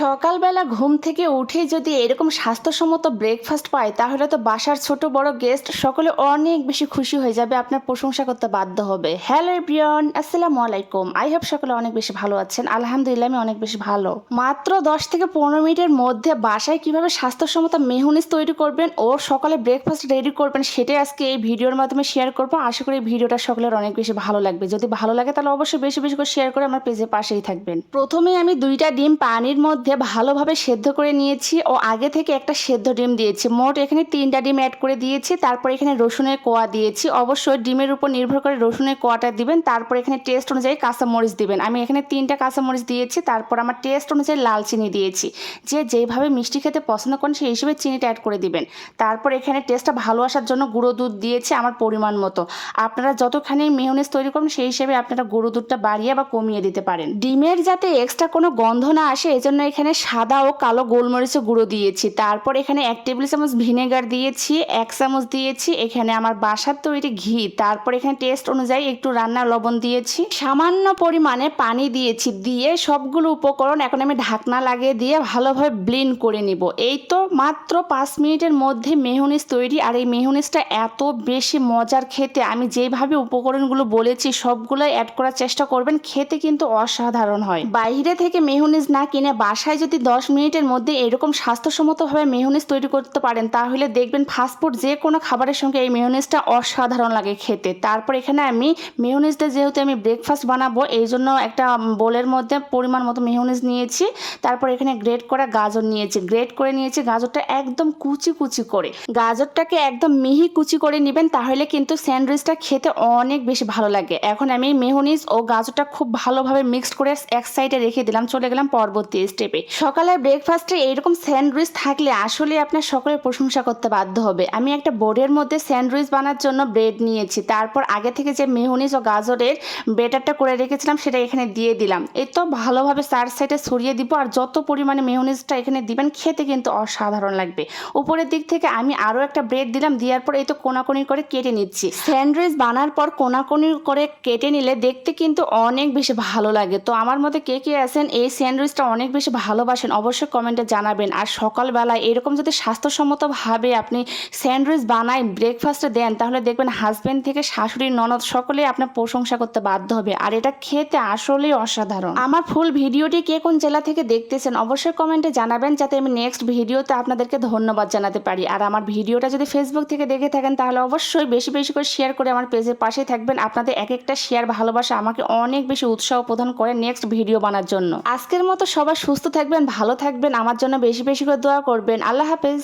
সকালবেলা ঘুম থেকে উঠেই যদি এরকম স্বাস্থ্যসম্মত ব্রেকফাস্ট পাই তাহলে তো বাসার ছোট বড় গেস্ট সকলে অনেক বেশি খুশি হয়ে যাবে, আপনার প্রশংসা করতে বাধ্য হবে। হ্যালো এভরিওয়ান, আসসালামু আলাইকুম। আই হোপ সকলে অনেক বেশি ভালো আছেন। আলহামদুলিল্লাহ আমি অনেক বেশি ভালো। মাত্র 10 থেকে 15 মিনিটের মধ্যে বাসায় কিভাবে স্বাস্থ্যসম্মত মেয়োনিজ তৈরি করবেন ও সকালে ব্রেকফাস্ট রেডি করবেন সেটাই আজকে এই ভিডিওর মাধ্যমে শেয়ার করবো। আশা করি এই ভিডিওটা সকলের অনেক বেশি ভালো লাগবে। যদি ভালো লাগে তাহলে অবশ্যই বেশি বেশি করে শেয়ার করে আমার পেজের পাশেই থাকবেন। প্রথমে আমি 2টা ডিম পানির মধ্যে ভালোভাবে সেদ্ধ করে নিয়েছি ও আগে থেকে একটা সেদ্ধ ডিম দিয়েছি। মোট এখানে 3টা ডিম অ্যাড করে দিয়েছি। তারপর এখানে রসুনের কোয়া দিয়েছি। অবশ্যই ডিমের উপর নির্ভর করে রসুনের কোয়াটা দিবেন। তারপর এখানে টেস্ট অনুযায়ী কাঁচামরিচ দিবেন। আমি এখানে 3টা কাঁচামরিচ দিয়েছি। তারপর আমার টেস্ট অনুযায়ী লাল চিনি দিয়েছি। যে যেভাবে মিষ্টি খেতে পছন্দ করেন সেই হিসেবে চিনিটা অ্যাড করে দিবেন। তারপর এখানে টেস্টটা ভালো আসার জন্য গুঁড়ো দুধ দিয়েছি আমার পরিমাণ মতো। আপনারা যতখানি মেয়োনিজ তৈরি করবেন সেই হিসেবে আপনারা গুঁড়ো দুধটা বাড়িয়ে বা কমিয়ে দিতে পারেন। ডিমের যাতে এক্সট্রা কোনো গন্ধ না আসে এজন্য এখানে সাদা ও কালো গোলমরিচের গুঁড়ো দিয়েছি। তারপর এখানে 1 টেবিল চামচ ভিনেগার দিয়েছি, 1 চামচ দিয়েছি এখানে আমার বাসার তৈরি ঘি। তারপর এখানে টেস্ট অনুযায়ী একটু রান্নার লবণ দিয়েছি, সামান্য পরিমাণে পানি দিয়েছি। দিয়ে সবগুলো উপকরণ এখন আমি ঢাকনা লাগিয়ে দিয়ে ভালোভাবে ব্লেন্ড করে নিব। এই তো মাত্র 5 মিনিটের মধ্যে মেয়োনিজ তৈরি। আর এই মেয়োনিজটা এত বেশি মজার খেতে, আমি যেভাবে উপকরণগুলো বলেছি সবগুলোই অ্যাড করার চেষ্টা করবেন, খেতে কিন্তু অসাধারণ হয়। বাইরে থেকে মেয়োনিজ না কিনে বাসায় যদি 10 মিনিটের মধ্যে এরকম স্বাস্থ্যসম্মতভাবে মেয়োনিজ তৈরি করতে পারেন তাহলে দেখবেন ফাস্টফুড যে কোনো খাবারের সঙ্গে এই মেয়োনিজটা অসাধারণ লাগে খেতে। তারপর এখানে আমি মেয়োনিজটা যেহেতু আমি ব্রেকফাস্ট বানাবো এই জন্য একটা বোলের মধ্যে পরিমাণ মতো মেয়োনিজ নিয়েছি। তারপর এখানে গ্রেট করা গাজর নিয়েছি, গ্রেট করে নিয়েছি গাজরটা একদম কুচি কুচি করে। গাজরটাকে একদম মিহি কুচি করে নেবেন, তাহলে কিন্তু স্যান্ডউইচটা খেতে অনেক বেশি ভালো লাগে। এখন আমি মেয়োনিজ ও গাজরটা খুব ভালোভাবে মিক্সড করে এক সাইডে রেখে দিলাম। চলে গেলাম পরবর্তী স্টেপে। সকালে ব্রেকফাস্টে এইরকম স্যান্ডউইচ থাকলে আসলে আপনার সকলের প্রশংসা করতে বাধ্য হবে। আমি একটা বোর্ডের মধ্যে স্যান্ডউইচ বানার জন্য ব্রেড নিয়েছি। তারপর আগে থেকে যে মেয়োনিজ ও গাজরের ব্যাটারটা করে রেখেছিলাম সেটা এখানে দিয়ে দিলাম। এই তো ভালোভাবে 4 সাইডে ছড়িয়ে দিব। আর যত পরিমাণে মেয়োনিজটা এখানে দিবেন খেতে কিন্তু অসাধারণ লাগবে। উপরের দিক থেকে আমি আরও একটা ব্রেড দিলাম। দেওয়ার পর এই তো কোনাকুনি করে কেটে নিচ্ছি। স্যান্ডউইচ বানার পর কোনাকুনি করে কেটে নিলে দেখতে কিন্তু অনেক বেশি ভালো লাগে। তো আমার মতে কে কে আছেন এই স্যান্ডউইচটা অনেক বেশি ভালোবাসেন অবশ্যই কমেন্টে জানাবেন। আর সকালবেলায় এরকম যদি স্বাস্থ্যসম্মতভাবে আপনি স্যান্ডউইচ বানায় ব্রেকফাস্টে দেন তাহলে দেখবেন হাজব্যান্ড থেকে শাশুড়ি ননদ সকলেই আপনার প্রশংসা করতে বাধ্য হবে। আর এটা খেতে আসলেই অসাধারণ। আমার ফুল ভিডিওটি কে কোন জেলা থেকে দেখতেছেন অবশ্যই কমেন্টে জানাবেন, যাতে আমি নেক্সট ভিডিওতে আপনাদেরকে ধন্যবাদ জানাতে পারি। আর আমার ভিডিওটা যদি ফেসবুক থেকে দেখে থাকেন তাহলে অবশ্যই বেশি বেশি করে শেয়ার করে আমার পেজের পাশে থাকবেন। আপনাদের এক একটা শেয়ার ভালোবাসা আমাকে অনেক বেশি উৎসাহ প্রদান করে নেক্সট ভিডিও বানার জন্য। আজকের মতো সবাই সুস্থ থাকবেন, ভালো থাকবেন, আমার জন্য বেশি বেশি করে দোয়া করবেন। আল্লাহ হাফেজ।